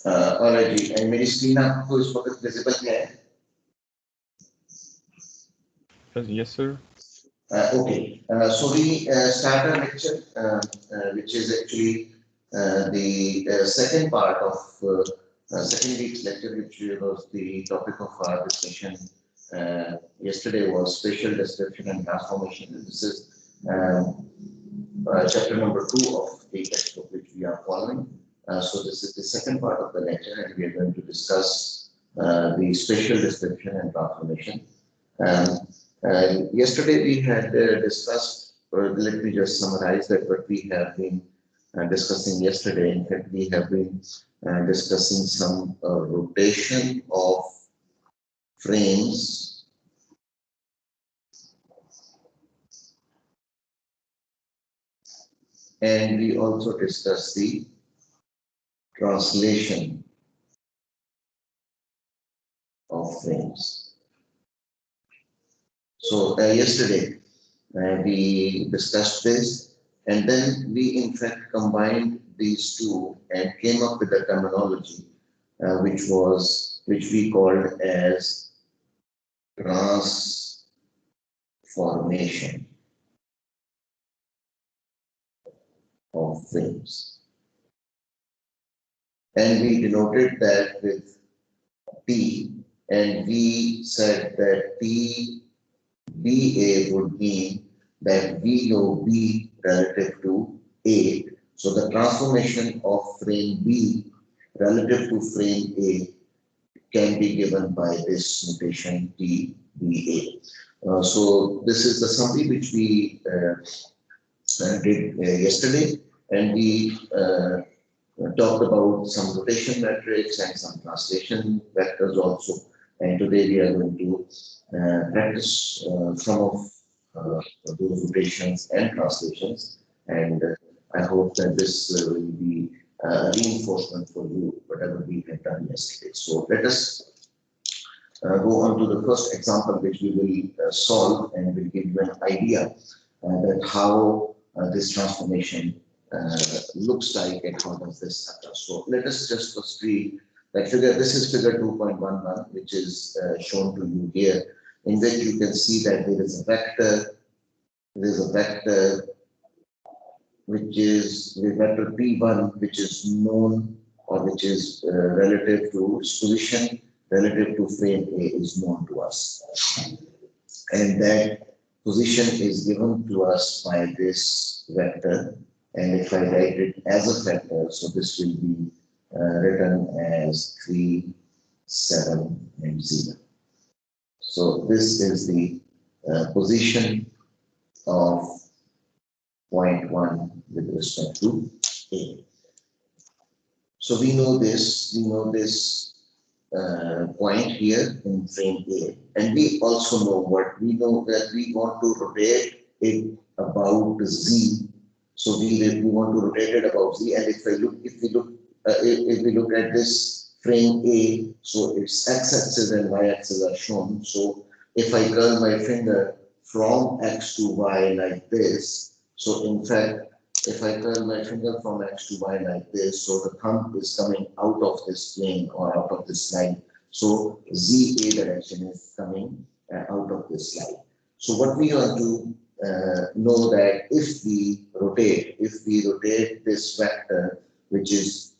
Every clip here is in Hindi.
और जी मेरी स्क्रीन आपको इस वक्त विजिबल है? Yes, sir. Okay, so we start our lecture, which is actually the second part of second week's lecture, which was the topic of our discussion. Yesterday was spatial description and transformation. This is chapter number 2 of the textbook which we are following. So this is the second part of the lecture, and we are going to discuss the spatial description and transformation. Yesterday we had discussed, let me just summarize that what we have been discussing yesterday. In fact, we have been discussing some rotation of frames and we also discussed the translation of frames. So yesterday we discussed this, and then we in fact combined these two and came up with a terminology which we called as transformation of frames, and we denoted that with P, and we said that PBA would mean that we know B relative to A. So the transformation of frame B relative to frame A can be given by this notation TBA. So this is the summary which we did yesterday, and we talked about some rotation metrics and some translation vectors also. And today we are going to practice some of those rotations and translations. And I hope that this will be a reinforcement for you, whatever we have done yesterday. So let us go on to the first example, which we will solve, and will give you an idea that how this transformation looks like and how does this occur. So let us just first read that figure. This is figure 2.11, which is shown to you here, in which you can see that there is a vector. There is a vector which is the vector P1, which is known, or which is relative to its position relative to frame A is known to us, and that position is given to us by this vector. And if I write it as a vector, so this will be written as 3, 7, and 0. So this is the position of point 1 with respect to A. So we know this point here in frame A, and we also know what we know, that we want to rotate it about Z. So we want to rotate it about Z, and if we look at this frame A, so its x-axis and y-axis are shown. So if I curl my finger from X to Y like this, so in fact, if I curl my finger from X to Y like this, so the thumb is coming out of this plane or out of this line. So ZA direction is coming out of this line. So what we want to know that if we rotate this vector, which is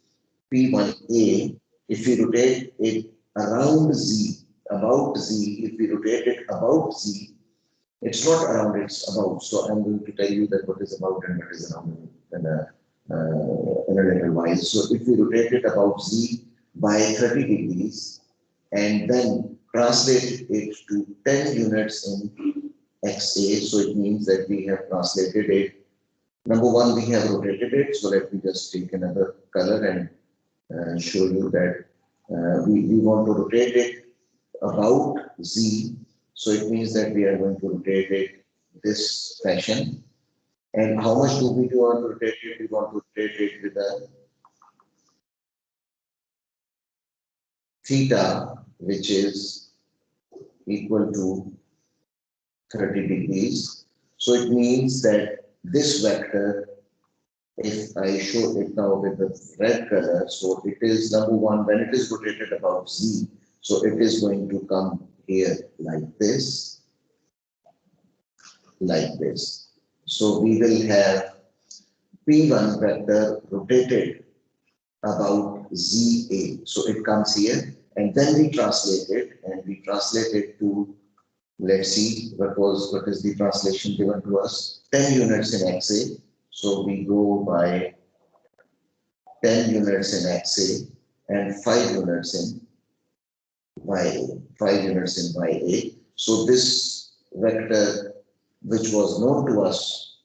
P1A, if we rotate it around Z, about Z, if we rotate it about Z, it's not around, it's about. So I'm going to tell you that what is about and what is around in a little while. So if we rotate it about Z by 30 degrees and then translate it to 10 units in XA, so it means that we have translated it. Number one, we have rotated it. So let me just take another color and show you that we want to rotate it about Z. So it means that we are going to rotate it this fashion. And how much do we want to rotate it? We want to rotate it with a theta, which is equal to 30 degrees. So it means that this vector if I show it now with the red color, so it is number one, when it is rotated about Z, so it is going to come here like this, like this. So we will have P1 vector rotated about ZA. So it comes here and then we translate it and we translate it to, let's see what is the translation given to us, 10 units in XA. So we go by 10 units in XA and 5 units in YA, 5 units in YA. So this vector which was known to us,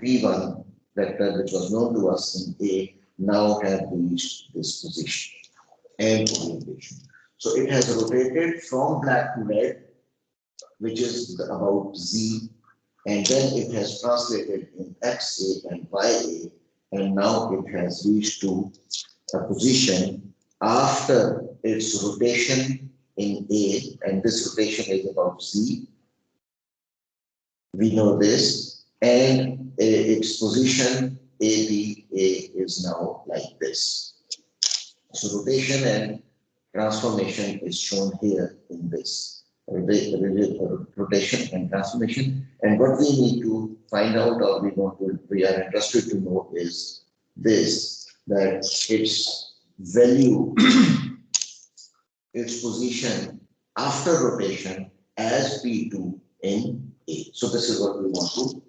P1 vector which was known to us in A, now have reached this position and orientation. So it has rotated from black to red, which is about Z, and then it has translated in XA and YA, and now it has reached to a position after its rotation in A, and this rotation is about Z. We know this, and its position ABA is now like this. So rotation and transformation is shown here in this rotation and transformation. And what we need to find out, or we are interested to know, is this, that its value, its position after rotation as P2 in A. So this is what we want to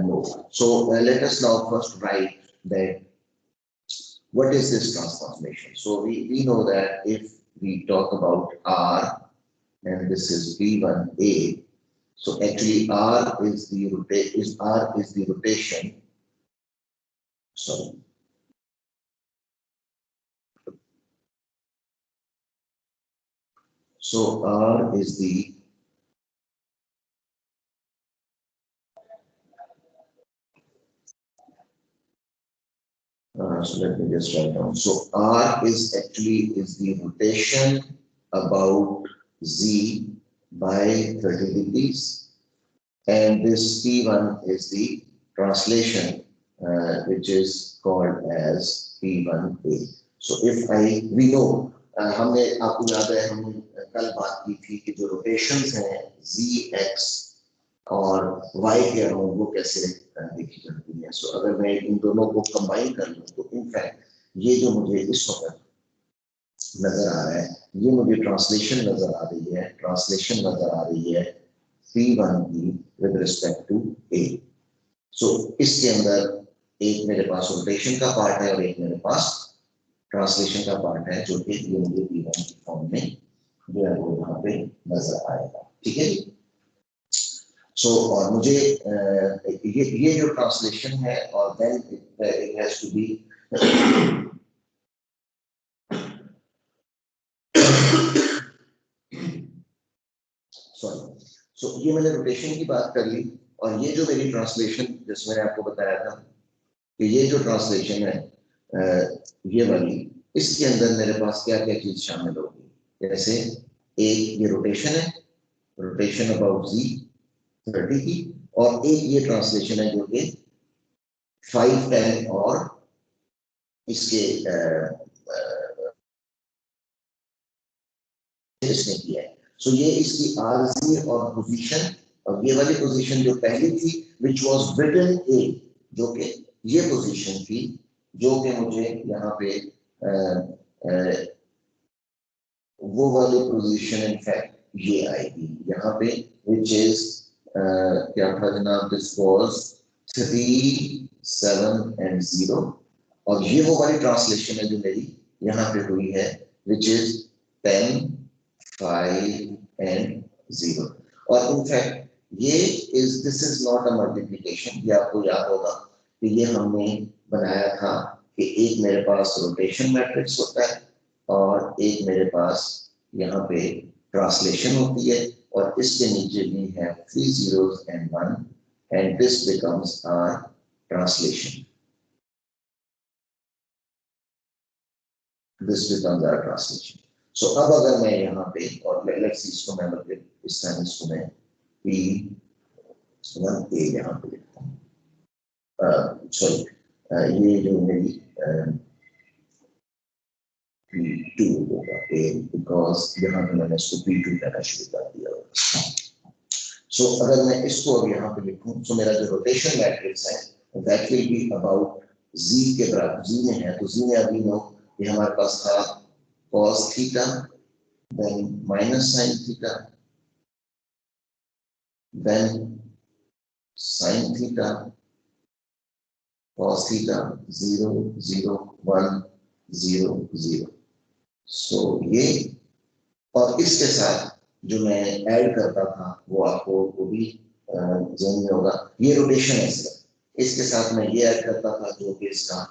know. So let us now first write that what is this transformation. So we know that if we talk about R and this is P1A, so actually R is the rotation. Sorry. So R is the so let me just write down. So R is the rotation about Z by 30 degrees, and this P1 is the translation, which is called as P1A. So if we know, हमने आपको याद है हमने कल बात की थी कि जो रोटेशंस हैं ZX और y के अराउंड वो कैसे देखी जाती है. सो अगर मैं इन दोनों को कंबाइन कर लूं तो इनफैक्ट ये जो मुझे इस वक्त नजर आ रहा है, ये मुझे ट्रांसलेशन नजर आ रही है P1 की विद रिस्पेक्ट टू A. सो इसके अंदर एक मेरे पास रोटेशन का पार्ट है और एक मेरे पास ट्रांसलेशन का पार्ट है, जो कि ये मुझे P1 की फॉर्म में जो है वो यहाँ पे नजर आएगा. ठीक है जी. सो और मुझे ये जो ट्रांसलेशन है और then it has to be sorry. So ये मैंने रोटेशन की बात कर ली और ये जो मेरी ट्रांसलेशन जिसमें आपको बताया था कि ये जो ट्रांसलेशन है ये वाली, इसके अंदर मेरे पास क्या क्या चीज शामिल होगी. जैसे एक ये रोटेशन है, रोटेशन अबाउट Z 30 की, और एक ये ट्रांसलेशन है जो कि 5, 10 और इसके इसने किया है. सो ये इसकी आरसी और पोजीशन, और ये वाली पोजीशन जो पहली थी विच वाज रिटन ए, जो कि ये पोजीशन थी जो कि मुझे यहाँ पे वो वाली पोजीशन इनफैक्ट ये आएगी यहाँ पे, विच इज क्या था जनाब, दिस वाज 3, 7 and 0, और ये वो वाली ट्रांसलेशन है जो मेरी यहाँ पे हुई है, विच इज 10, 5 and 0. और in fact this is not a multiplication. ये आपको याद होगा कि ये हमने बनाया था कि एक मेरे पास रोटेशन मैट्रिक्स होता है और एक मेरे पास यहाँ पे ट्रांसलेशन होती है, और इसके नीचे भी है 3 zeros and 1, and this becomes our translation. This becomes our translation. So अब अगर मैं यहाँ पे, और let's see, इसको मैं मतलब इस टाइम इसको मैं P1A यहाँ पे लिखता हूँ. Sorry, ये जो मेरी P2 होगा A, बिकॉज यहाँ पे मैंने इसको P2 कहना शुरू कर दिया होगा। सो अगर मैं इसको अब यहाँ पे लिखूं, सो मेरा जो रोटेशन मैट्रिक्स है that will be about z के बराबर, z में है तो z में अभी नो ये हमारे पास था cos theta, then minus sine theta, then sine theta, cos theta 0 0 1 0 0। So ये और इसके साथ जो मैं ऐड करता था वो आपको वो भी ध्यान में होगा, ये रोटेशन है इसका। इसके साथ मैं ये ऐड करता था जो कि इसका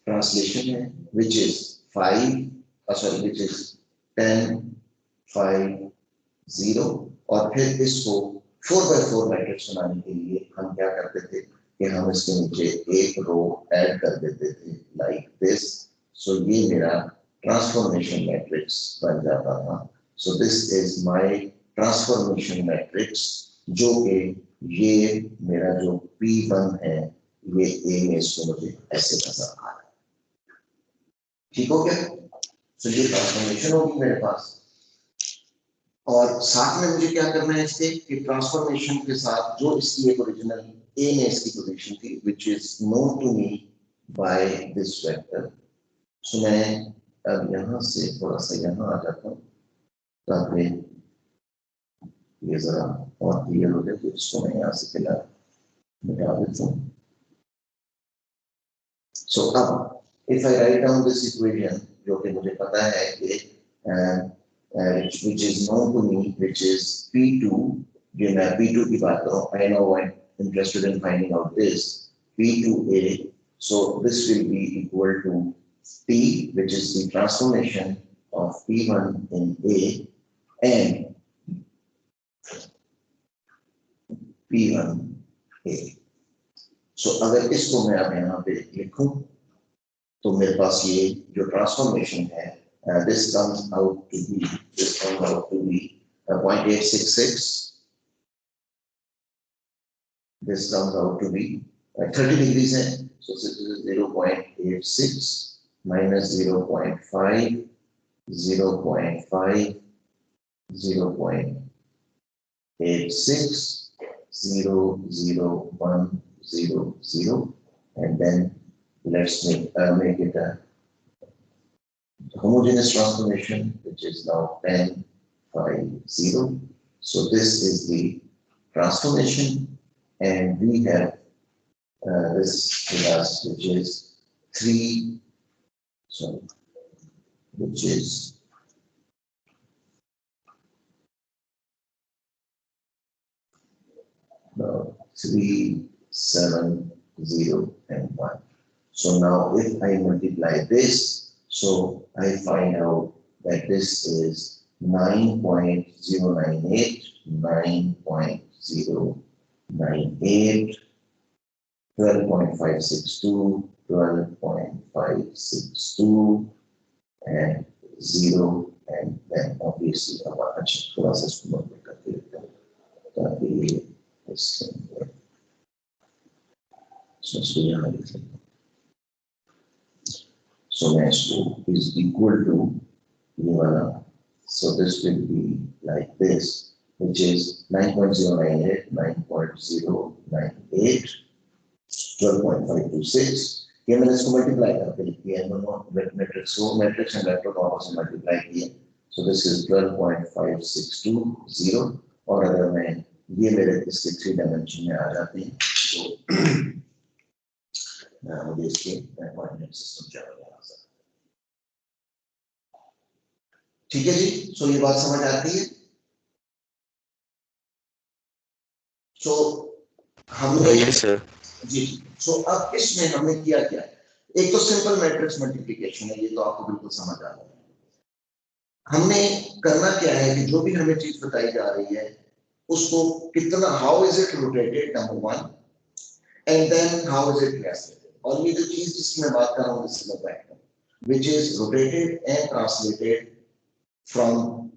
ट्रांसलेशन है, which is 5 sorry which is 10 5 0। और फिर इसको 4x4 मैट्रिक्स बनाने के लिए हम क्या करते थे कि हम इसके नीचे एक रो ऐड कर देते थे लाइक दिस। सो ये मेरा ट्रांसफॉर्मेशन मैट्रिक्स बन जाता था। So this is my transformation matrix, जो कि ये मेरा जो P1 है ये A में इसको मुझे ऐसे नजर आ रहा है। ठीक हो गया? सो ये ट्रांसफॉर्मेशन होगी मेरे पास। और साथ में मुझे क्या करना है इसके कि ट्रांसफॉर्मेशन के साथ जो इसकी एक ओरिजिनल ए में इसकी पोजीशन थी which is known to me by this vector. So मैं अब यहाँ से थोड़ा सा यहाँ आ जाता हूँ ताकि ये जरा और क्लियर हो जाए, तो इसको मैं यहाँ से फिलहाल मिटा देता हूँ। सो अब if I write down this equation, जो कि मुझे पता है कि which is known to me, which is P2, जो मैं P2 की बात करूँ, I know I'm interested in finding out this P2A, so this will be equal to P, which is the transformation of P1 in A and P1A. So अगर इसको मैं अब यहाँ पे लिखूं तो मेरे पास ये जो ट्रांसफॉर्मेशन है this comes out to be 0.866. This comes out to be 30 degrees है, so this is 0.86 minus 0.5 0.5 0.86 0 0 1 0 0, and then let's make it a homogeneous transformation, which is now 10 5 0. So this is the transformation, and we have this class which is 3, sorry, which is 3 7 0 and 1. So now if I multiply this, so I find out that this is 9.098 9.098 12.562 12.562 and 0, and then obviously our process to multiply so next is equal to Nirvana. So this will be like this, which is 9.098 9.098 12.526. ये मैंने इसको मल्टीप्लाई करके लिख दिया है, दोनों मैट्रिक्स को मैट्रिक्स एंड वेक्टर को आपस में मल्टीप्लाई किया। सो दिस इज 12.562 और अगर मैं ये मेरे इसके 3 डायमेंशन में आ जाते हैं तो मुझे इसके कोऑर्डिनेट सिस्टम चाहिए। ठीक है जी, सो ये बात समझ आती है। सो हमने यस सर जी, सो अब इसमें हमने किया क्या, एक तो सिंपल मैट्रिक्स मल्टीप्लिकेशन है, ये तो आपको बिल्कुल समझ आ रहा है। हमने करना क्या है कि जो भी हमें चीज बताई जा रही है उसको कितना, how is it rotated, number 1, and then how is it translated. और ये जो चीज जिसकी मैं बात कर रहा हूँ this is which is rotated and translated from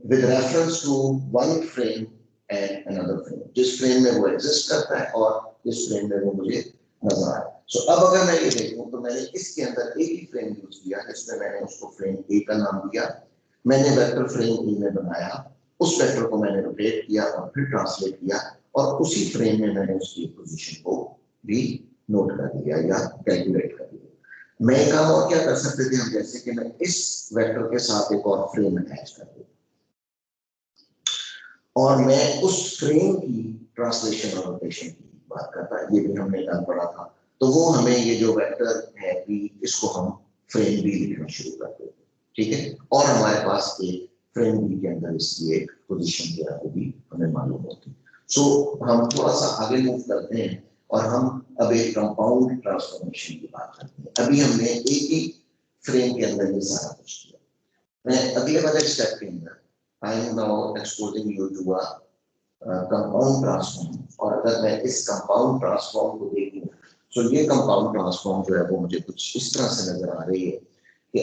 with reference to one frame and another frame, जिस फ्रेम में वो एग्जिस्ट करता है और जिस फ्रेम में वो मुझे नजर आए। सो अब अगर मैं ये देखूं तो मैंने इसके अंदर एक ही फ्रेम यूज किया, जिसमें मैंने उसको फ्रेम ए का नाम दिया, मैंने वेक्टर फ्रेम ए में बनाया, उस वेक्टर को मैंने रोटेट किया और फिर ट्रांसलेट किया और उसी फ्रेम में मैंने उसकी पोजीशन को भी नोट कर दिया या कैलकुलेट कर दिया। मैं एक काम और क्या कर सकते थे हम, जैसे कि मैं इस वेक्टर के साथ एक और फ्रेम अटैच कर दूं और मैं उस फ्रेम की ट्रांसलेशन और रोटेशन की बात करता, ये भी हमने कल पढ़ा था। तो वो हमें ये जो वेक्टर है बी, इसको हम फ्रेम बी लिखना शुरू कर देते, ठीक है, और हमारे पास एक फ्रेम बी के अंदर इसकी एक पोजीशन जो है वो भी हमें मालूम होती है। सो हम थोड़ा सा आगे मूव करते हैं और हम अब एक कंपाउंड ट्रांसफॉर्मेशन की बात करते हैं। अभी हमने एक ही फ्रेम के अंदर ये सारा कुछ किया। मैं अगले वाले स्टेप के अंदर I am now exposing you to a compound transform, और अगर मैं इस कंपाउंड ट्रांसफॉर्म को देखूं तो ये कंपाउंड ट्रांसफॉर्म जो है वो मुझे कुछ इस तरह से नजर आ रही है कि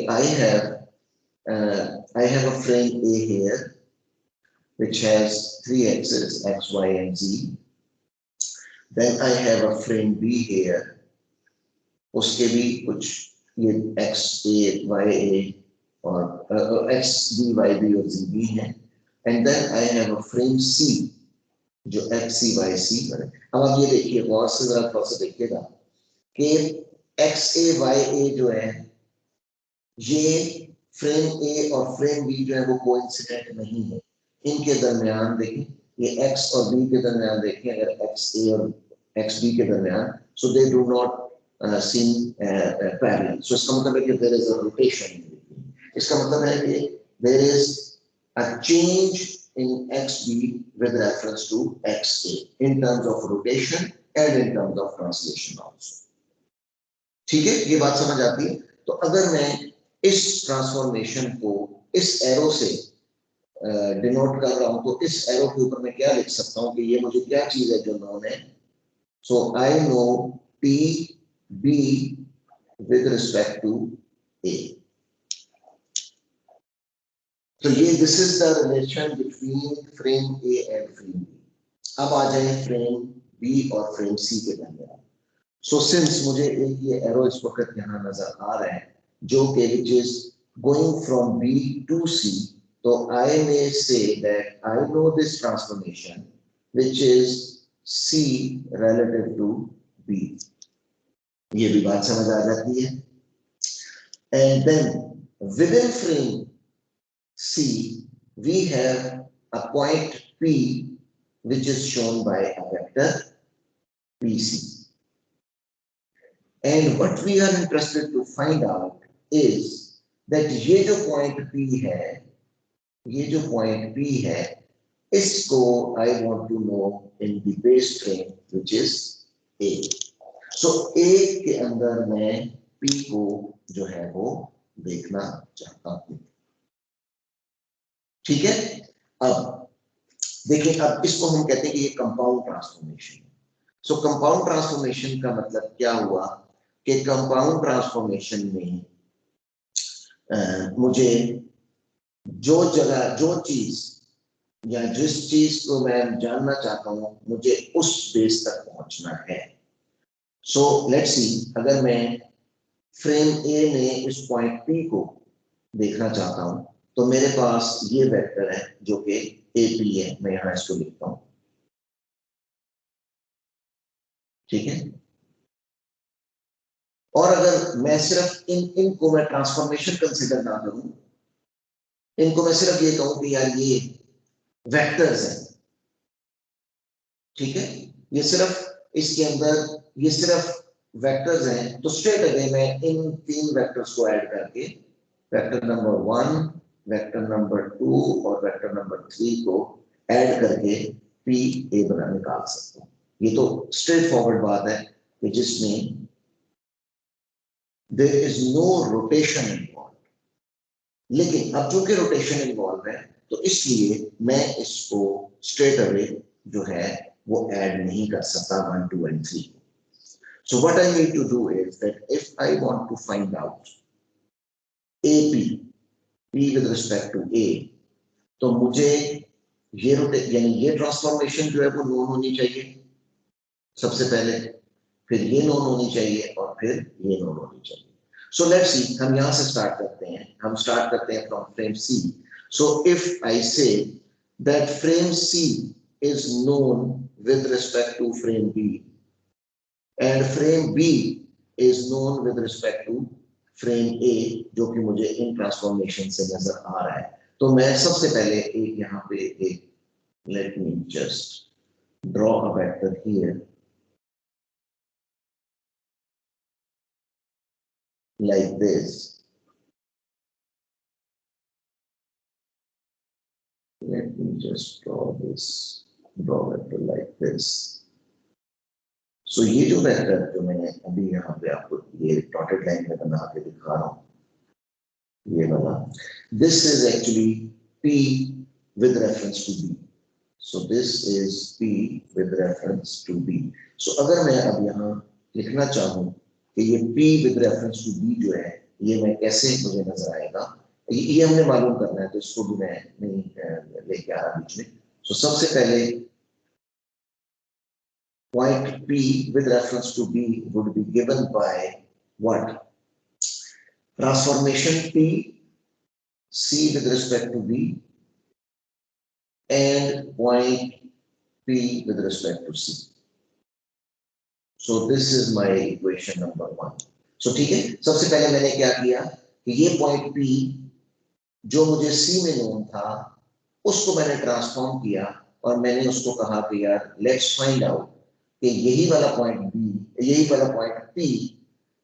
I have a frame A here which has three axes x, y and z. Then I have a frame B here, उसके भी कुछ ये x A y A और x B y B और z B है। And then I have a frame C जो एक्स सी वाई सी बने। अब आप ये देखिए, गौर से जरा थोड़ा सा देखिएगा कि एक्स ए वाई ए जो है, ये फ्रेम ए और फ्रेम बी जो है वो कोइंसिडेंट नहीं है। इनके दरमियान देखिए, ये एक्स और बी के दरमियान देखिए, अगर एक्स ए और एक्स बी के दरमियान, so they do not seem parallel. So इसका मतलब है कि देयर इज अ रोटेशन। इसका मतलब है कि there is a change in xb with reference to xa in terms of rotation and in terms of translation also. ठीक है, ये बात समझ आती है। तो अगर मैं इस ट्रांसफॉर्मेशन को इस एरो से डिनोट कर रहा हूं तो इस एरो के ऊपर मैं क्या लिख सकता हूं कि ये मुझे क्या चीज है जो नोन है। So I know P B with respect to A. तो ये this is the relation between frame A and frame B. अब आ जाए फ्रेम बी और फ्रेम सी के दरमियान। सो सिंस मुझे एक ये एरो इस वक्त यहाँ नजर आ रहा है जो कि which is going from B to C, तो I may say that I know this transformation which is C relative to B. ये भी बात समझ आ जाती है। And then within frame C, we have a point P which is shown by a vector PC. And what we are interested to find out is that ये जो point P है, ये जो point P है, इसको I want to know in the base frame which is A. So A के अंदर मैं P को जो है वो देखना चाहता हूँ। ठीक है, अब देखिए, अब इसको हम कहते हैं कि ये कंपाउंड ट्रांसफॉर्मेशन। सो कंपाउंड ट्रांसफॉर्मेशन का मतलब क्या हुआ कि कंपाउंड ट्रांसफॉर्मेशन में मुझे जो जगह, जो चीज या जिस चीज को मैं जानना चाहता हूं, मुझे उस बेस तक पहुंचना है। सो लेट्स सी, अगर मैं फ्रेम ए में इस पॉइंट पी को देखना चाहता हूं तो मेरे पास ये वेक्टर है जो कि ए पी है। मैं यहां इसको लिखता हूं, ठीक है। और अगर मैं सिर्फ इनको मैं ट्रांसफॉर्मेशन कंसीडर ना करूं, इनको मैं सिर्फ ये कहूं कि यार ये वेक्टर्स हैं, ठीक है, ये सिर्फ इसके अंदर ये सिर्फ वेक्टर्स हैं, तो स्ट्रेट अवे मैं इन तीन वेक्टर्स को ऐड करके वेक्टर नंबर 1, वेक्टर नंबर 2 और वेक्टर नंबर 3 को ऐड करके पी ए बना निकाल सकता हूं। ये तो स्ट्रेट फॉरवर्ड बात है कि जिसमें there is no rotation involved। लेकिन अब जो कि रोटेशन इन्वॉल्व है तो इसलिए मैं इसको स्ट्रेट अवे जो है वो ऐड नहीं कर सकता 1, 2 and 3। So what I need to do is that if I want to find out AP, P with respect to A, तो मुझे ये रोटेट यानी ये ट्रांसफॉर्मेशन जो है वो नोन होनी चाहिए सबसे पहले। फिर ये नोन होनी चाहिए और फिर ये नोन होनी चाहिए. सो लेट्स सी, हम यहां से स्टार्ट करते हैं. हम स्टार्ट करते हैं from frame C. So if I say that frame C is known with respect to frame B and frame B is known with respect to frame A, जो कि मुझे इन ट्रांसफॉर्मेशन से नजर आ रहा है. तो मैं सबसे पहले एक यहाँ पे एक, let me just draw a vector here like this. Let me just draw vector like this. So ये जो vector जो मैंने अभी यहाँ पे आपको ये dotted line में बना के दिखा रहा हूँ, ये वाला, this is actually P with reference to B. So this is P with reference to B. So अगर मैं अब यहाँ लिखना चाहूँ कि ये P with reference to B जो है, ये मैं कैसे मुझे नजर आएगा, ये हमने मालूम करना है, तो इसको भी मैं नहीं लेके आ रहा बीच में. तो सबसे पहले point P with reference to B would be given by what? Transformation P, C with respect to B, and point P with respect to C. So this is my equation number 1. So ठीक है, सबसे पहले मैंने क्या किया कि ये पॉइंट P जो मुझे C में नोन था उसको मैंने ट्रांसफॉर्म किया और मैंने उसको कहा कि यार लेट्स फाइंड आउट कि यही वाला पॉइंट B, यही वाला पॉइंट P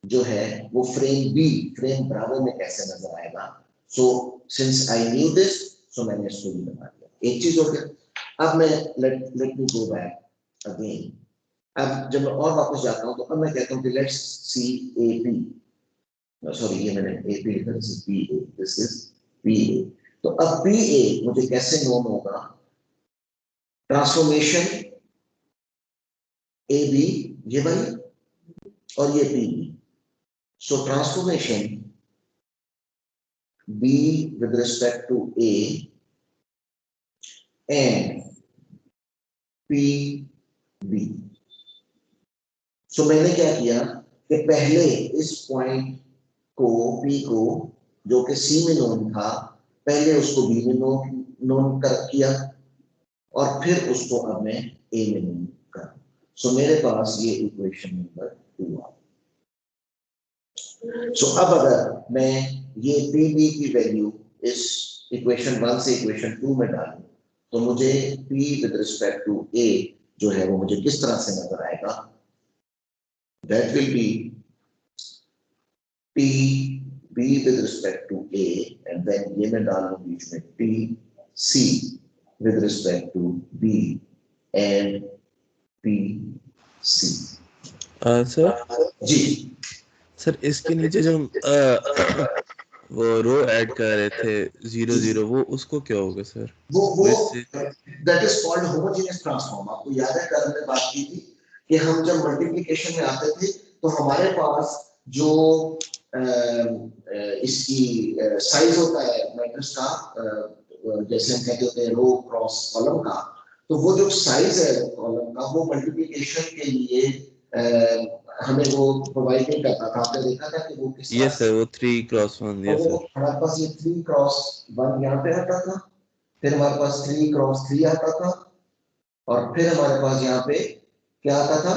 जो है वो फ्रेम B, फ्रेम ब्रावो में कैसे नजर आएगा. So since I knew this, so मैंने इसको भी बना दिया. एक चीज हो गया. अब मैं लेट मी गो बैक अगेन. अब जब मैं और वापस जाता हूं तो अब मैं कहता हूं कि let's see A P. Sorry, ये मैंने ए पी लिखा, this is P A, this is P A. तो अब पी ए मुझे कैसे नोन होगा? ट्रांसफॉर्मेशन ए बी, ये वाली, और ये P B. So transformation B with respect to A and P B. So मैंने क्या किया कि पहले इस पॉइंट को P को जो कि C में नोन था, पहले उसको B में नोन कर किया और फिर उसको अब मैं A में नोन कर. सो मेरे पास ये इक्वेशन नंबर 2 आ. सो अब अगर मैं ये PB की वैल्यू इस इक्वेशन 1 से इक्वेशन 2 में डालूं तो मुझे P with respect to A जो है वो मुझे किस तरह से नजर आएगा? That will be P B with respect to A, and then ये मैं डाल दूं बीच में P C with respect to B and P C. Sir ji sir इसके नीचे जो वो रो ऐड कर रहे थे 0 0, वो उसको क्या होगा सर? वो that is called homogeneous transform. आपको याद है कल हमने बात की थी कि हम जब मल्टीप्लिकेशन में आते थे तो हमारे पास जो इसकी साइज होता है मैट्रिक्स का, जैसे हम कहते होते हैं रो क्रॉस कॉलम का, तो वो जो साइज है कॉलम का वो मल्टीप्लिकेशन के लिए हमें वो प्रोवाइड नहीं करता था. आपने देखा था कि वो किस यस सर, वो 3 क्रॉस 1. यस सर, हमारे पास ये 3 क्रॉस 1 यहाँ पे आता था, फिर हमारे पास 3 क्रॉस 3 आता था, और फिर हमारे पास यहाँ पे क्या आता था?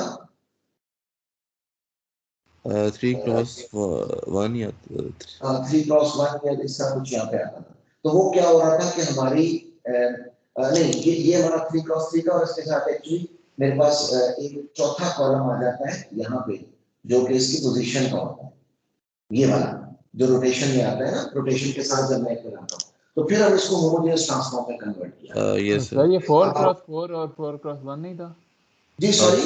3 क्रॉस 1 या 3 क्रॉस 1 या इसका कुछ यहाँ पे आता था. तो वो क्या हो रहा था कि हमारी नहीं, ये हमारा 3 क्रॉस 3 का, और इसके साथ एक्चुअली मेरे पास एक चौथा कॉलम आ जाता है यहाँ पे जो कि इसकी पोजीशन का होता है, ये वाला जो रोटेशन में आता है ना, रोटेशन के साथ जब मैं कराता हूँ तो फिर हम इसको होमोजेनियस ट्रांसफॉर्म में कन्वर्ट किया. यस सर ये 4 क्रॉस 4 और 4 क्रॉस 1 नहीं था? जी सॉरी,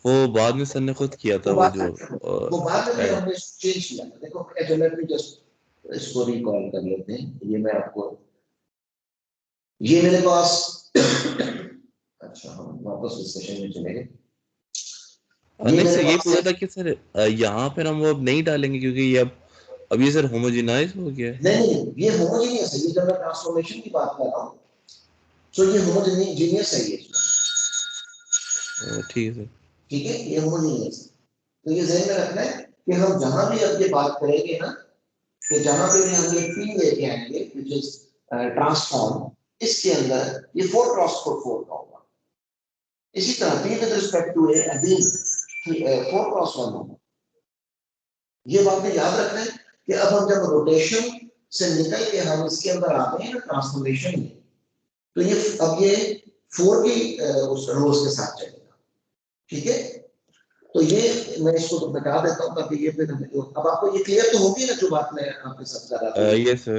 वो बाद में सर ने खुद किया था, वो वो जो बाद में हमने चेंज किया था. देखो लेट मी जस्ट इसको रिकॉल कर लेते हैं. ये मैं आपको, ये मेरे पास अच्छा, हम वापस डिस्कशन में चले गए. नहीं सर, ये पूछा था कि सर यहाँ पर हम वो अब नहीं डालेंगे क्योंकि ये अब ये सर होमोजेनाइज हो गया है. नहीं, ये होमोजेनियस है. ये जब मैं ट्रांसफॉर्मेशन की बात कर रहा हूँ तो ये होमोजेनियस है ये. ठीक है सर. ठीक है, ये होमोजीनियस। तो ये ध्यान में रखना है कि हम जहां भी अब ये बात करेंगे ना, कि जहां पे भी हम ये पी लेके आएंगे विच इज ट्रांसफॉर्म, इसके अंदर ये 4 क्रॉस 4 का होगा। इसी तरह P with respect to A again 4 cross 1 होगा। ये बातें याद रखना है कि अब हम जब रोटेशन से निकल के हम इसके अंदर आते हैं ना ट्रांसफॉर्मेशन में, तो ये अब ये 4 की उस रोज के साथ चलेगा। ठीक है, तो ये मैं इसको तो बता देता हूँ ताकि ये फिर अब आपको ये क्लियर तो होगी ना जो बात मैं आपके साथ कर रहा था। Yes sir.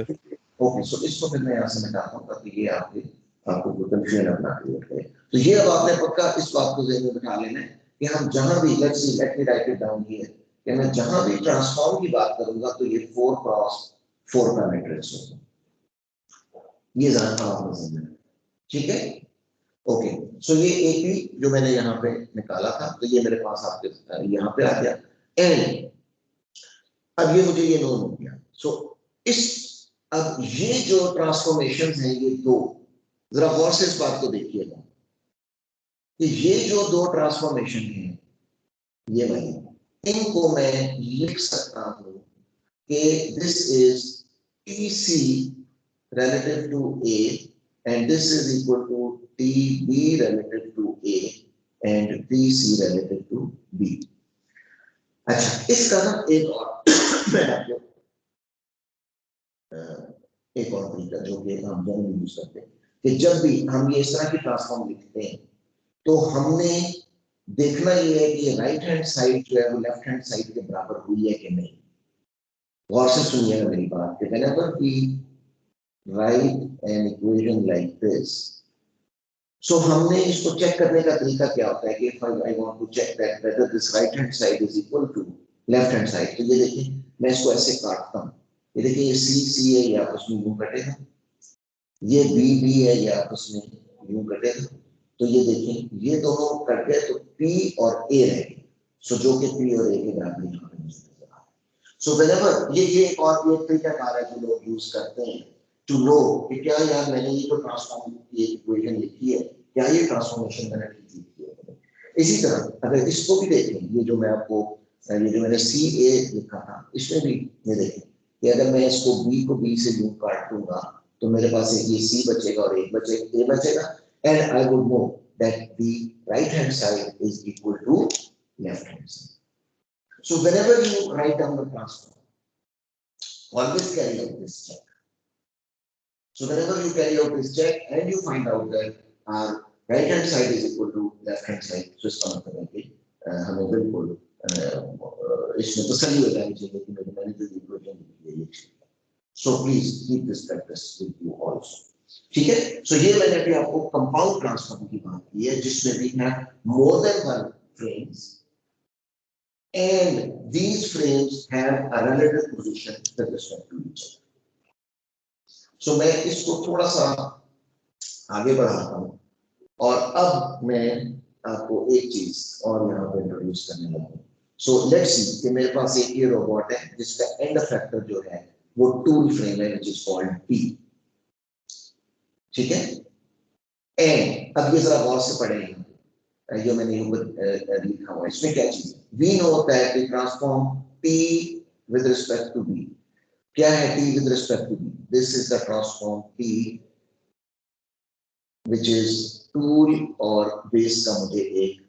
ओके, सो इसको फिर मैं यहाँ से मिटाता हूँ ताकि ये आपको कोई कंफ्यूजन अपना क्रिएट करे। तो ये अब आपने पक्का इस बात को ज़हन में बिठा लेना है कि हम जहां भी let me right it down here, कि मैं जहां भी ट्रांसफॉर्म की बात करूंगा तो ये 4 क्रॉस 4 का मैट्रिक्स होगा। ये जानना आपने समझना, ठीक है। ओके, सो ये एपी जो मैंने यहाँ पे निकाला था, तो ये मेरे पास आपके यहाँ पे आ गया। एंड अब ये मुझे ये नोन हो गया। सो इस अब ये जो ट्रांसफॉर्मेशन है ये दो, जरा गौर से इस बात को देखिएगा कि ये जो दो ट्रांसफॉर्मेशन है, ये वाली, इनको मैं लिख सकता हूं कि this is TC relative to A and this is equal to TB relative to A and TC relative to B। अच्छा, इसका ना एक और मैं आपको एक और तरीका जो कि हम जनरली यूज करते हैं कि जब भी हम ये इस तरह की ट्रांसफॉर्म लिखते हैं तो हमने देखना ये है कि ये राइट हैंड साइड जो है वो लेफ्ट हैंड साइड के बराबर हुई है कि नहीं। गौर से सुनिएगा मेरी बात कि whenever we write an equation like this, so हमने इसको चेक करने का तरीका क्या होता है कि if I want to check that whether this right hand side is equal to left hand side, तो ये देखिए मैं इसको ऐसे काटता हूँ, ये देखिए ये C है, ये आपस में यूं कटेगा, ये B है, ये आपस में यूं कटेगा, तो ये देखिए ये दोनों कट गए तो P और A रह गए, सो जो कि P और A के बराबर यहाँ पे नजर आ रहा है। सो whenever ये एक और एक तरीका कार है जो लोग यूज करते हैं टू नो कि क्या यार मैंने ये जो ट्रांसफॉर्म ये इक्वेशन लिखी है, क्या ये ट्रांसफॉर्मेशन मैंने ठीक लिखी है। इसी तरह अगर इसको भी देखें, ये जो मैं आपको ये जो मैंने सी ए लिखा था, इसमें भी ये देखें कि अगर मैं इसको बी को बी से यूं काट दूंगा तो मेरे पास एक ये सी बचेगा और एक बचेगा ए बचेगा, and I would know that the right hand side is equal to left hand side. So whenever you write down the transform, always carry out this check. So whenever you carry out this check and you find out that our right hand side is equal to left hand side, so इसका मतलब है कि हमें बिल्कुल इसमें तसल्ली हो जानी चाहिए कि मैंने जो इक्वेशन लिखी है ये ठीक है। So please keep this practice with you also. ठीक है, so ये मैंने अभी आपको कंपाउंड ट्रांसफॉर्म की बात की है जिसमें we have more than one frames and these frames have a relative position with respect to each other. सो मैं इसको थोड़ा सा आगे बढ़ाता हूँ और अब मैं आपको एक चीज और यहाँ पे इंट्रोड्यूस करने लगा हूँ। सो लेट्स सी कि मेरे पास एक ये रोबोट है जिसका एंड इफेक्टर जो है वो टूल फ्रेम है व्हिच इज कॉल्ड पी। ठीक है, एंड अब ये जरा गौर से पढ़ेंगे जो मैंने लिखा हुआ है, इसमें क्या चीज है। We know that we transform P with respect to B. क्या है T with respect to B? This is the transform P which is tool और base का मुझे एक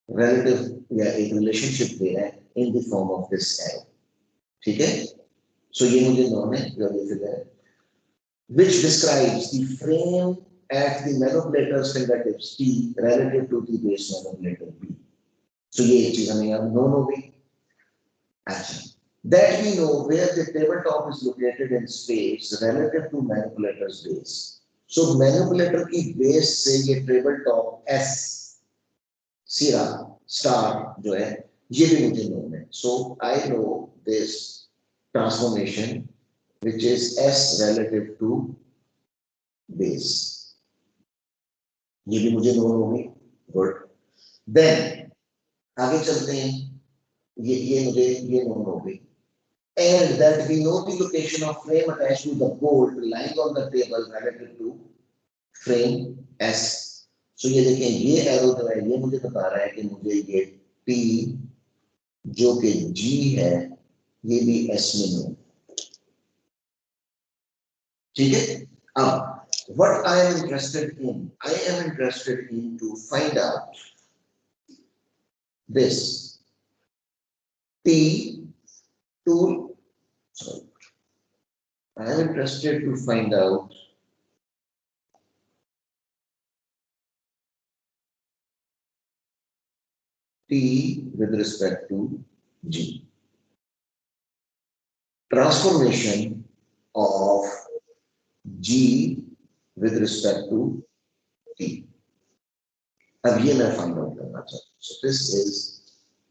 relative या एक relationship दे रहा है in the form of this arrow। ठीक है, so ये मुझे known है जो ये figure है which describes the frame at the manipulator's fingertips T relative to the base manipulator B। so ये चीज हमें यहाँ known हो गई। अच्छा, that we know where the tabletop is located in space relative to manipulator's base। So manipulator की base से ये tabletop S सिरा स्टार जो है ये भी मुझे known है। So I know this transformation which is S relative to base, ये भी मुझे known होगी। Good, then आगे चलते हैं, ये मुझे ये known हो गई। And that we know the location of frame attached to the bolt lying on the table relative to frame S। सो ये देखें, ये एरो जो है ये मुझे बता रहा है कि मुझे ये T जो कि G है ये भी S में हो, ठीक है। अब what I am interested in, I am interested in to find out this T tool, sorry, I am interested to find out T with respect to G. Transformation of G with respect to T. अब ये मैं फाइंड आउट करना चाहता हूँ. So this is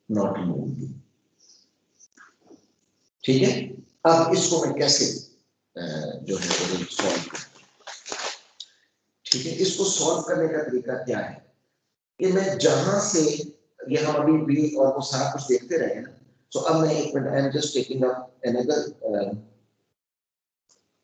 not moved. ठीक है. अब इसको मैं कैसे जो है वो सॉल्व करूं. ठीक है. इसको सॉल्व करने का तरीका क्या है कि मैं जहां से ये हम अभी भी और वो सारा कुछ देखते रहे ना. सो अब मैं एक minute, I am just taking up another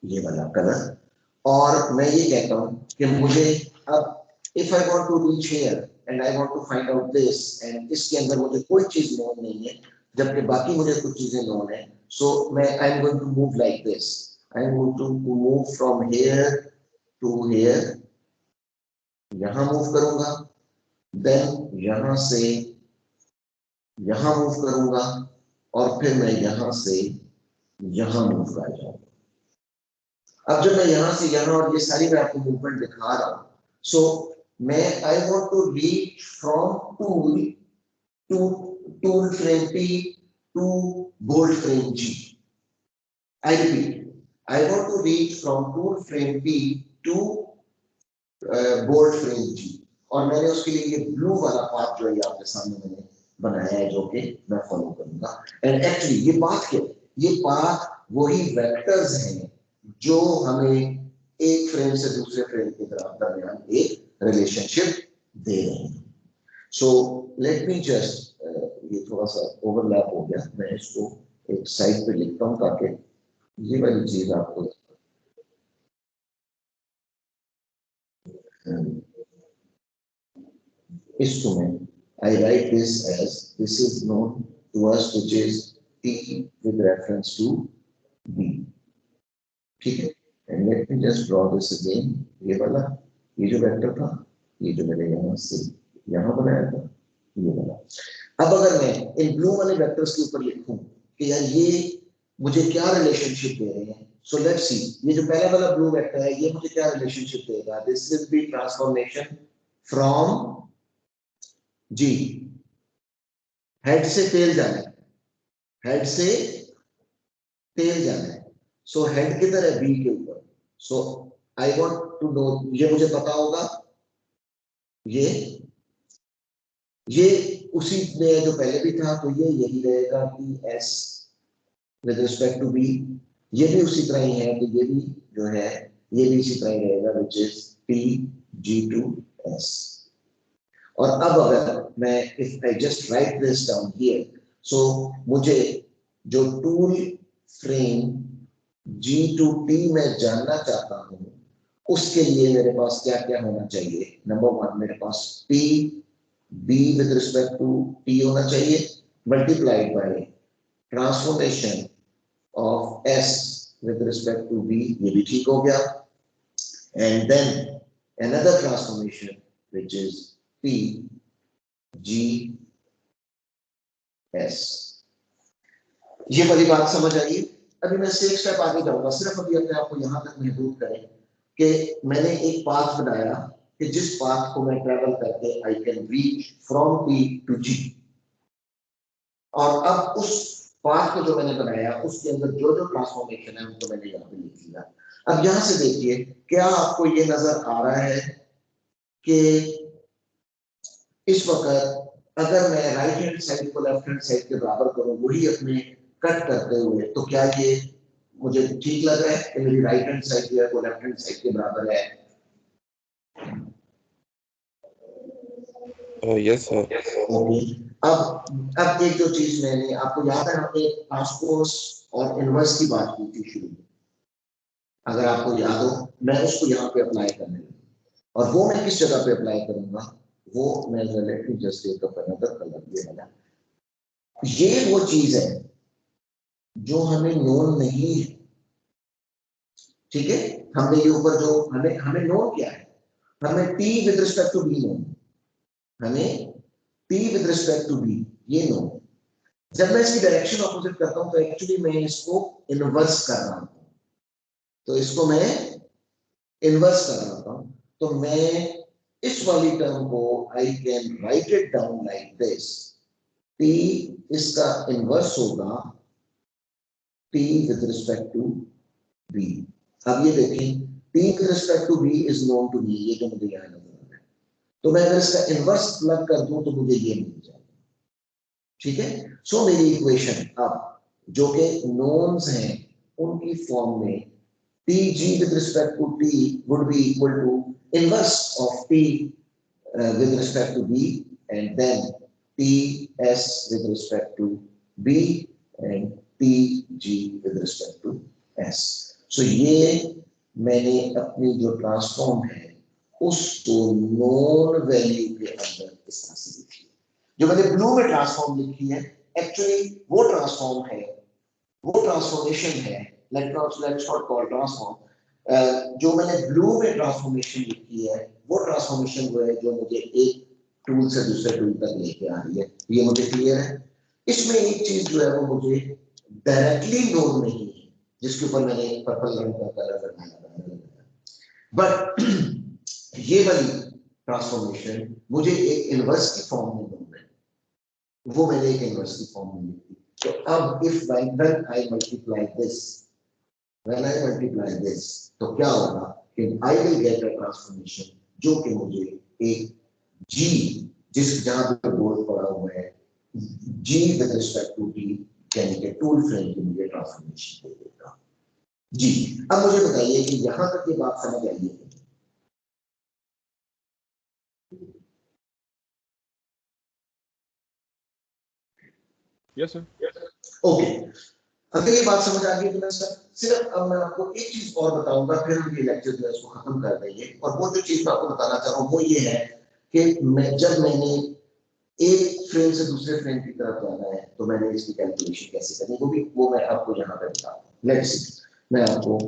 ये वाला कलर और मैं ये कहता हूं कि मुझे अब if I want to reach here and I want to find out this and इसके अंदर मुझे कोई चीज नोन नहीं है जबकि बाकी मुझे कुछ चीजें नोन है. सो मैं I am going to move like this. I am going to move from here to here. यहां मूव करूंगा, देन यहां से यहां मूव करूंगा और फिर मैं यहां से यहां मूव कर जाऊंगा. अब जब मैं यहां से यहां और ये सारी मैं आपको मूवमेंट दिखा रहा हूं. सो मैं I want to reach from tool to tool frame P to bolt frame G. I repeat, I want to reach from tool frame P to bolt frame G. और मैंने उसके लिए ये ब्लू वाला पाथ जो है आपके सामने मैंने बनाया है जो कि मैं फॉलो करूंगा. एंड एक्चुअली ये पाथ क्या है? ये पाथ वही वेक्टर्स हैं जो हमें एक फ्रेम से दूसरे फ्रेम के दरमियान एक रिलेशनशिप दे रहे हैं. सो लेट मी जस्ट, ये थोड़ा सा ओवरलैप हो गया, मैं इसको एक साइड पे लिखता हूं ताकि ये वाली चीज आपको इसको मैं I write this as this is known to us which is T with reference to B. ठीक है. And let me just draw this again. ये वाला, ये जो वेक्टर था, ये जो मैंने यहाँ से यहाँ बनाया था, ये वाला. अब अगर मैं इन ब्लू वाले वेक्टर्स के ऊपर लिखूं कि यार ये मुझे क्या रिलेशनशिप दे रहे हैं. सो लेट्स सी, ये जो पहले वाला ब्लू वेक्टर है ये मुझे क्या रिलेशनशिप देगा. This will be transformation from G. Head से टेल जाना है, हेड से टेल जाना है. सो हेड किधर है? बी के ऊपर. सो आई वांट टू नो, ये मुझे पता होगा ये उसी में जो पहले भी था तो ये यही रहेगा कि S with respect to B. ये भी उसी तरह ही है तो ये भी जो है ये भी इसी तरह ही रहेगा which is T G to S. और अब अगर मैं if I just write this down here, so मुझे जो tool frame G to T में जानना चाहता हूं उसके लिए मेरे पास क्या क्या होना चाहिए. नंबर वन, मेरे पास P B with respect to T होना चाहिए multiplied by transformation of S with respect to B. ये भी ठीक हो गया. And then another transformation which is P G S. ये वाली बात समझ आई. अभी मैं से एक स्टेप आगे जाऊंगा. सिर्फ अभी अपने आप को यहां तक महदूद करें कि मैंने एक पाथ बनाया कि जिस पाथ को मैं ट्रेवल करके I can reach from P to G. और अब उस पाथ को जो मैंने बनाया उसके अंदर जो जो ट्रांसफॉर्मेशन है उनको मैंने यहाँ पे लिख लिया. अब यहां से देखिए, क्या आपको ये नजर आ रहा है कि इस वक्त अगर मैं राइट हैंड साइड को लेफ्ट हैंड साइड के बराबर करूं वही अपने कट करते हुए, तो क्या ये मुझे ठीक लग रहा है कि मेरी राइट हैंड साइड जो है वो लेफ्ट हैंड साइड के बराबर है? Yes sir. ओके. अब एक जो चीज मैंने आपको याद है, हमने ट्रांसपोज और इनवर्स की बात की थी शुरू में, अगर आपको याद हो मैं उसको यहाँ पे अप्लाई करने लगा. और वो मैं किस जगह पे अप्लाई करूंगा, वो मैं let me just take up another colour, ये वाला। ये वो चीज है जो हमें नोन नहीं है, ठीक है। हमने ये ऊपर जो हमें हमें नोन क्या है, हमें T with respect to B known, हमें T with respect to B ये नोन। जब मैं इसकी डायरेक्शन ऑपोजिट करता हूं तो एक्चुअली मैं इसको इनवर्स कर रहा हूं, तो इसको मैं इनवर्स कर रहा हूं। तो मैं इस वाली टर्म को I can write it down like this, T इसका इनवर्स होगा T with respect to B. अब ये देखें, T with respect to B is known to me, ये जो मुझे यहां नजर आ रहा है, तो मैं अगर इसका इनवर्स प्लग कर दूं तो मुझे ये मिल जाएगा, ठीक है। सो मेरी इक्वेशन अब जो कि नोन्स हैं उनकी फॉर्म में Tg with respect to T would be equal to inverse of T with respect to B, and then Ts with respect to B and Tg with respect to S. So ये मैंने अपनी जो ट्रांसफॉर्म है उसको नोन वैल्यू के अंदर इस तरह से लिखी है। जो मैंने ब्लू में ट्रांसफॉर्म लिखी है एक्चुअली वो ट्रांसफॉर्म है, वो ट्रांसफॉर्मेशन है, let's not call transform, जो मैंने ब्लू में ट्रांसफॉर्मेशन लिखी है वो ट्रांसफॉर्मेशन वो है जो मुझे एक टूल से दूसरे टूल तक लेके आ रही है। ये मुझे क्लियर है। इसमें एक चीज जो है वो मुझे डायरेक्टली नोन नहीं है, जिसके ऊपर मैंने पर्पल रंग का कलर लगाया, बट ये वाली ट्रांसफॉर्मेशन मुझे एक इनवर्स की फॉर्म में नोन है, वो मैंने एक इनवर्स की फॉर्म में लिखी। तो अब if when I multiply this, when I multiply this, तो क्या होगा कि I will get a transformation जो कि मुझे एक G, जिस जहां पे बोर्ड पड़ा हुआ है G with respect to D, यानी कि टूल फ्रेम की मुझे ट्रांसफॉर्मेशन दे देगा। जी अब मुझे बताइए कि यहां तक ये बात समझ आई है? Yes sir. ओके, अगर ये बात समझ आ गई तो मैं सिर्फ अब मैं आपको एक चीज और बताऊंगा, फिर हम ये लेक्चर जो है उसको खत्म कर देंगे। और वो जो चीज मैं आपको बताना चाह रहा हूँ वो ये है कि जब मैंने एक फ्रेम से दूसरे फ्रेम की तरफ जाना है तो मैंने इसकी कैलकुलेशन कैसे करनी, वो मैं आपको यहाँ पे बताता हूँ। लेट्स सी, मैं आपको,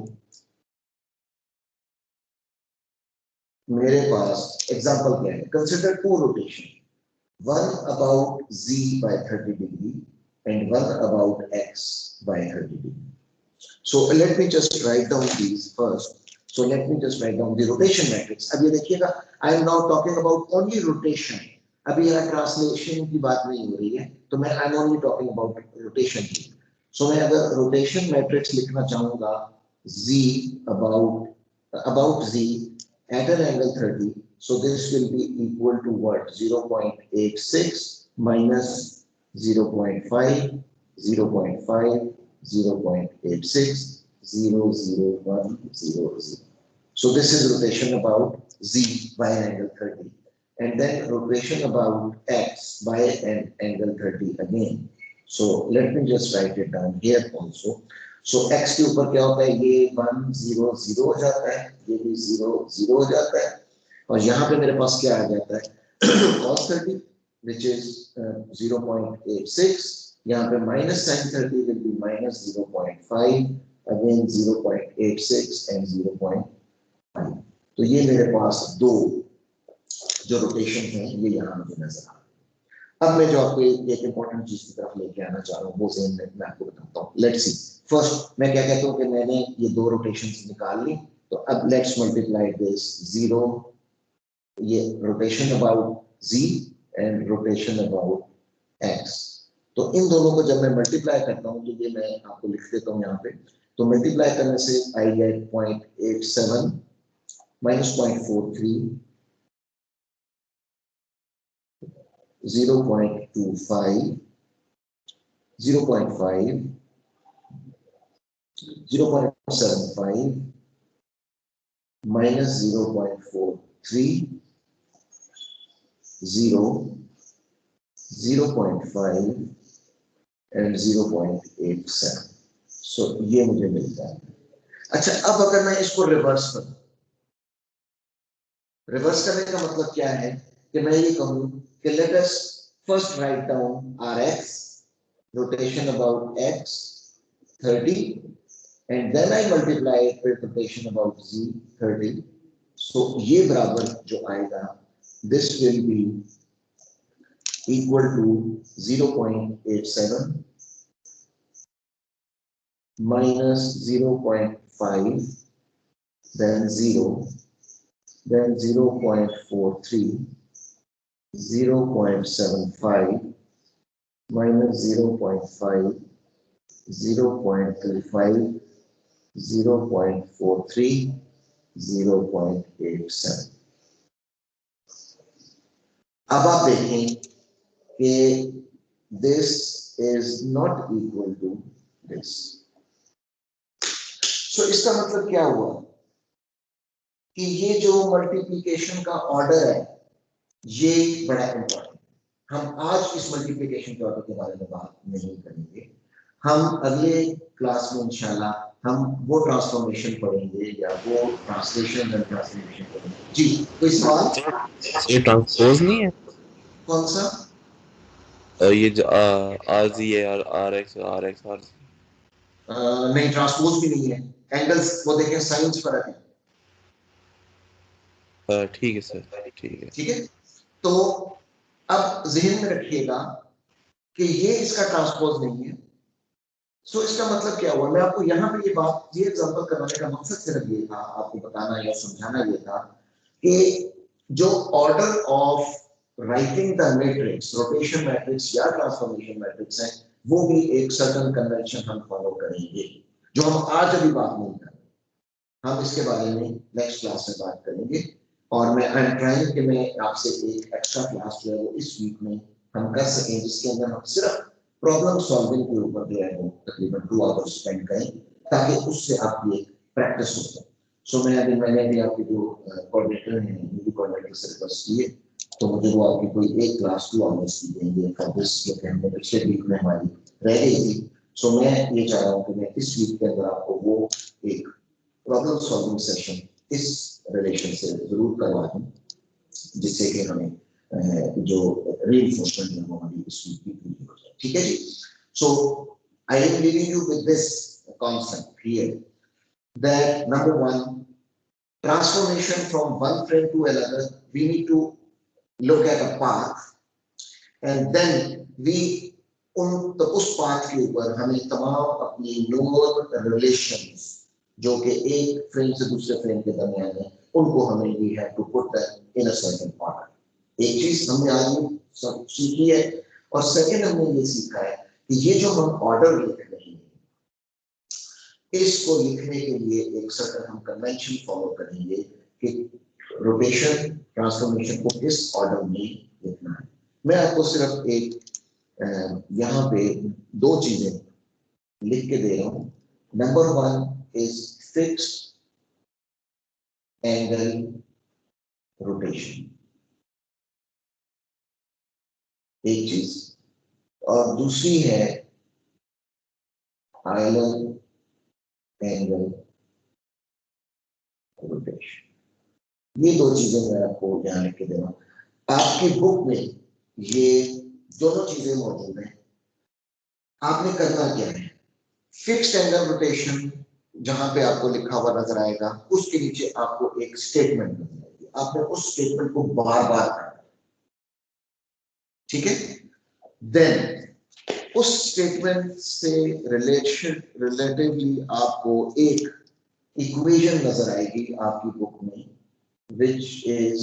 मेरे पास एग्जांपल क्या है, consider two rotation, one about z by 30 degree and one about x by 30 degree. So let me just write down these first. So let me just write down the rotation matrix. अब ये देखिएगा, I am now talking about only rotation. अभी यहाँ ट्रांसलेशन की बात नहीं हो रही है, तो मैं I am only talking about rotation की। So मैं अगर rotation matrix लिखना चाहूँगा z about z at an angle 30, so this will be equal to what? 0.86 minus 0.5, 0.5, 0.86, 0.010. So this is rotation about z by an angle 30. And then rotation about x by an angle 30 again. So let me just write it down here also. So x के ऊपर क्या होता है, ये 1 0 0 हो जाता है, ये भी 0 0 हो जाता है, और यहाँ पे मेरे पास क्या आ जाता है cos 30 which is 0.86, यहाँ पे minus sin 30 will be minus 0.5, again 0.86 and 0.5। तो ये मेरे पास दो जो रोटेशन है ये यहाँ मुझे नजर आ रहा है। अब मैं जो आपको एक इंपॉर्टेंट चीज की तरफ लेके आना चाह रहा हूँ वो ज़हन में मैं आपको बताता हूँ। लेट्स सी, फर्स्ट मैं क्या कहता हूँ कि मैंने ये दो रोटेशंस निकाल ली, तो अब लेट्स मल्टीप्लाई दिस 0, ये rotation about z and rotation about x। तो इन दोनों को जब मैं मल्टीप्लाई करता हूँ तो ये मैं आपको लिख देता हूँ यहाँ पे। तो मल्टीप्लाई करने से I get 0.87 minus 0.43, 0.25, 0.5, 0.75, minus 0.43, 0, 0.5 and 0.87। सो ये मुझे मिलता है। अच्छा, अब अगर मैं इसको रिवर्स करूं, रिवर्स करने का मतलब क्या है कि मैं ये कहूँ कि let us first write down R X rotation about X 30 and then I multiply it with rotation about z 30. So ये बराबर जो आएगा this will be equal to 0.87 minus 0.5 then 0 then 0.43 0.75 minus 0.5 0.35 0.43 0.87 अब आप देखें कि this is not equal to this. So इसका मतलब क्या हुआ कि ये जो मल्टीप्लिकेशन का ऑर्डर है ये बड़ा इंपॉर्टेंट। हम आज इस मल्टीप्लिकेशन के ऑर्डर के बारे में बात नहीं करेंगे, हम अगले क्लास में इंशाल्लाह हम वो ट्रांसफॉर्मेशन पढ़ेंगे या वो ट्रांसलेशन एंड ट्रांसफॉर्मेशन पढ़ेंगे। जी कोई सवाल? ये ट्रांसपोज नहीं है? कौन सा? ये जो आर जी है और आर एक्स आर नहीं, ट्रांसपोज भी नहीं है। एंगल्स वो देखें, साइंस फर्क है। ठीक है सर, ठीक है। ठीक है, तो अब जहन में रखिएगा कि ये इसका ट्रांसपोज नहीं है। सो इसका मतलब क्या हुआ, मैं आपको यहाँ पे ये एग्जांपल करवाने का मकसद सिर्फ ये था, आपको बताना या समझाना ये था कि जो order of writing the matrix, rotation matrix या ट्रांसफॉर्मेशन मैट्रिक्स है, वो भी एक सर्टेन कन्वेंशन हम फॉलो करेंगे, जो हम आज अभी बात नहीं कर रहे। हम इसके बारे में नेक्स्ट क्लास में बात करेंगे। और मैं आई एम ट्राइंग कि मैं आपसे एक एक्स्ट्रा क्लास जो है वो इस वीक में हम कर सकें, जिसके अंदर हम सिर्फ प्रॉब्लम सॉल्विंग के ऊपर जो है वो तकरीबन 2 आवर्स स्पेंड करें, ताकि उससे आपकी एक प्रैक्टिस हो जाए। सो मैंने भी आपके जो कोऑर्डिनेटर हैं, मीडिया कोऑर्डिनेटर से रिक्वेस्ट की है, तो मुझे वो आपकी कोई एक क्लास 2 आवर्स की देंगे फॉर दिस, जो कि हमने पिछले वीक में हमारी रह गई थी। सो मैं ये चाह रहा हूँ कि मैं इस वीक के अंदर आपको वो एक प्रॉब्लम सॉल्विंग सेशन इस रिलेशन से जरूर करवा दूं, जिससे कि हमें जो रीइंफोर्समेंट है वो हमारी इस वीक की पूरी हो जाए। ठीक है जी। So I am leaving you with this concept here that number 1, transformation from one frame to another, we need to look at a path and then we तो उस पाथ के ऊपर हमें तमाम अपनी नोन रिलेशंस जो कि एक फ्रेम से दूसरे फ्रेम के दरमियान है, उनको हमें we have to put in a certain order. एक चीज हमने आज सीखी है, और सेकंड हमने ये सीखा है कि ये जो हम ऑर्डर लिख रहे हैं, इसको लिखने के लिए एक सर्टेन हम कन्वेंशन फॉलो करेंगे कि रोटेशन ट्रांसफॉर्मेशन को किस ऑर्डर में लिखना है। मैं आपको सिर्फ एक यहाँ पे 2 चीजें लिख के दे रहा हूं। Number 1 is fixed angle rotation, एक चीज, और दूसरी है आइलर एंगल रोटेशन। ये 2 चीजें मैं आपको ध्यान लिख के दे रहा हूं। आपकी बुक में ये दोनों चीजें मौजूद हैं। आपने करना क्या है, फिक्स्ड एंगल रोटेशन जहां पे आपको लिखा हुआ नजर आएगा, उसके नीचे आपको एक स्टेटमेंट नजर आएगी, आपने उस स्टेटमेंट को बार बार करना। ठीक है, देन उस स्टेटमेंट से रिलेटिवली आपको एक इक्वेशन नजर आएगी आपकी बुक में, विच इज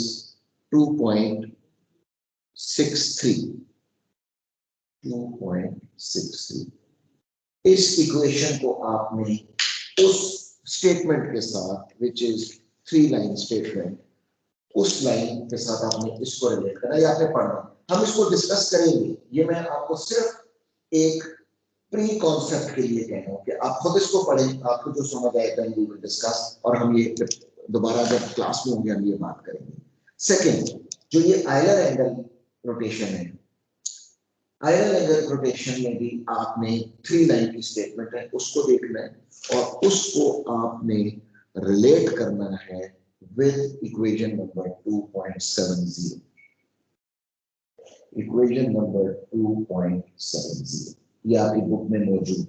2.63। इस इक्वेशन को आपने उस स्टेटमेंट के साथ, विच इज 3 लाइन स्टेटमेंट, उस लाइन के साथ आपने इसको रिलेट करना या आपने पढ़ना। हम इसको डिस्कस करेंगे, ये मैं आपको सिर्फ एक प्री कॉन्सेप्ट के लिए कह रहा हूं कि आप खुद इसको पढ़ें, आपको जो समझ आएगा वी विल डिस्कस, और हम ये दोबारा जब क्लास में होंगे हम ये बात करेंगे। सेकंड, जो ये आइलर एंगल रोटेशन है, आइलर एंगल रोटेशन में भी आपने 3 लाइन की स्टेटमेंट है, उसको देखना है और उसको आपने रिलेट करना है with equation number 2.70. Equation number 2.70 ये आपकी बुक में मौजूद है।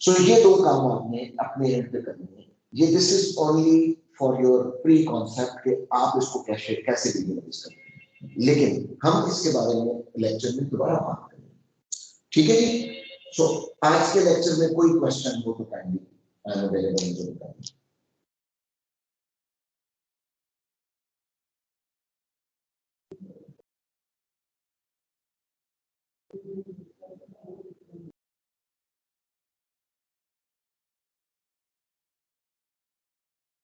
So ये दो काम आपने अपने एंड पे करने हैं। ये this is only for your pre concept कि आप इसको कैसे कैसे विजुअलाइज करते हैं, लेकिन हम इसके बारे में लेक्चर में दोबारा बात करेंगे। ठीक है जी। सो आज के लेक्चर में कोई क्वेश्चन हो तो काइंडली आई एम अवेलेबल मुझे बताइए।